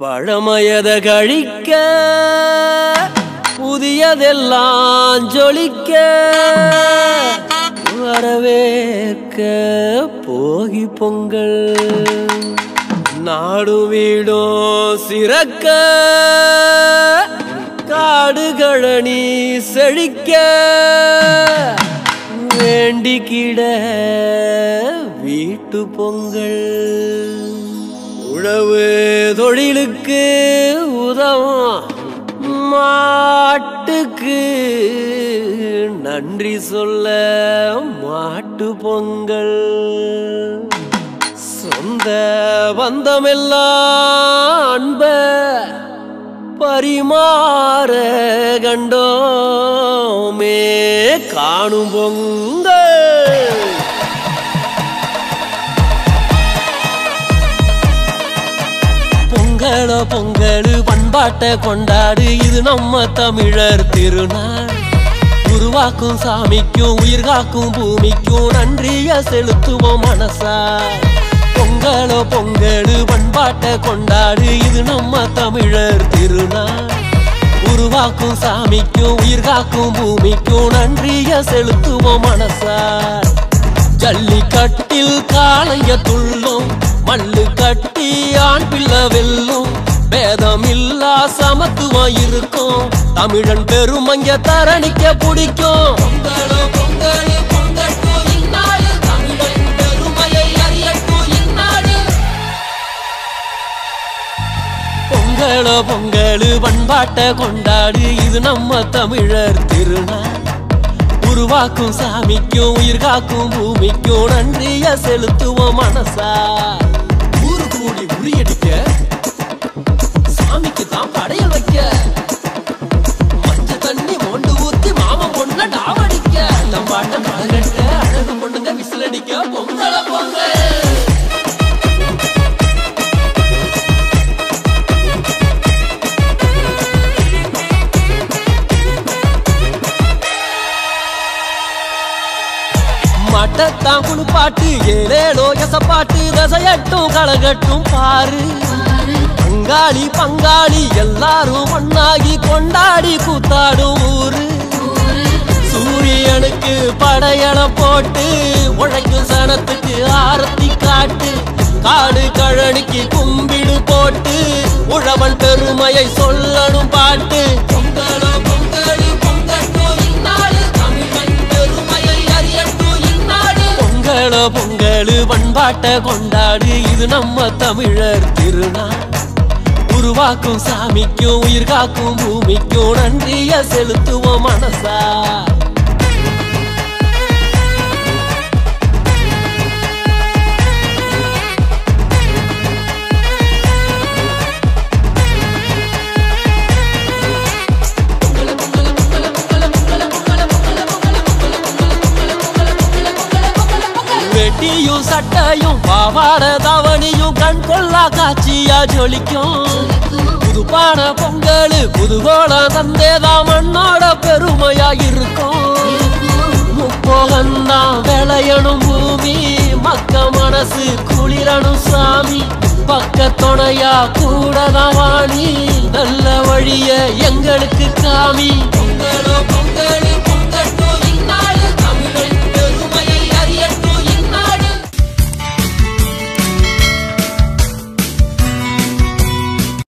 பழமையத கழிக்க புதியதெல்லாம் ஜொலிக்க வரவேற்க போகி பொங்கல் நாடு வீடும் சிறக்க காடுகளணி செழிக்க வேண்டிக்கிட வீட்டு பொங்கல் உழவு தொழிலுக்கு உதவும் மாட்டுக்கு நன்றி சொல்ல மாட்டு பொங்கல் சொந்த பந்தமெல்லாம் அன்ப பரிமாற கண்டோமே காணும் பொங்கல் பொங்கலோ பொங்கல் பண்பாட்டை கொண்டாடு இது நம்ம தமிழர் திருநாள் உருவாக்கும் சாமிக்கும் உயிர் காக்கும் பூமிக்கும் நன்றிய செலுத்துவோம் மனசா பொங்கலோ பொங்கல் பண்பாட்டை கொண்டாடு இது நம்ம தமிழர் திருநாள் உருவாக்கும் சாமிக்கும் உயிர் காக்கும் பூமிக்கும் நன்றிய செலுத்துவோம் மனசா ஜல்லிக்கட்டில் காளைய துள்ளும் மல்லு கட்டி ஆண் பிள்ளை வெல்லும் பேதம் இல்லா சமத்துவம் இருக்கும் தமிழன் பெருமங்க தரணிக்க பிடிக்கும் பொங்கலோ பொங்கல் பண்பாட்டை கொண்டாடு இது நம்ம தமிழர் திருநாள் உருவாக்கும் சாமிக்கும் உயிர் காக்கும் பூமிக்கும் நன்றிய செலுத்துவோம் மனசா ஊரு கூடி உரியடிக்க சாமிக்கு தான் படையல் வைக்க மஞ்ச தண்ணி மொண்டு ஊத்தி மாமன் பொண்ண டாவடிக்க நம் பாட்ட மழகட்ட அழகு பொண்ணுங்க விசிலடிக்க பொங்கல பொங்கல் மட்டத்தான் குழுப்பாட்டு ஏழேலோ எசப்பாட்டு தசையட்டும் கலகட்டும் பாரு பங்காளி பங்காளி எல்லாரும் ஒன்னாகி கொண்டாடி கூத்தாடும் ஊரு சூரியனுக்கு படையலம் போட்டு உழைக்கும் சனத்துக்கு ஆரத்தி காட்டு காடு கழனிக்கு கும்பிடு போட்டு உழவன் பெருமையை சொல்லணும் பாட்டு பொங்கலோ பொங்கல் பொங்கலோ பொங்கல் பண்பாட்டை கொண்டாடு இது நம்ம தமிழர் திருநாள் உருவாக்கும் சாமிக்கும் உயிர் காக்கும் பூமிக்கும் நன்றிய செலுத்துவோம் மனசா வெட்டியும் சட்டையும் பாவாட தாவணியும் கண் கொள்ளா காட்சியா ஜொலிக்கும் புதுப்பான பொங்கல் புதுகோள தந்தேதா மண்ணோட பெருமையா இருக்கும் முப்போகந்தான் விளையணும் பூமி மக்க மனசு குளிரணும் சாமி பக்க துணையா கூடதான் வாணி நல்ல வழிய எங்களுக்கு காமி பொங்கலோ பொங்கல்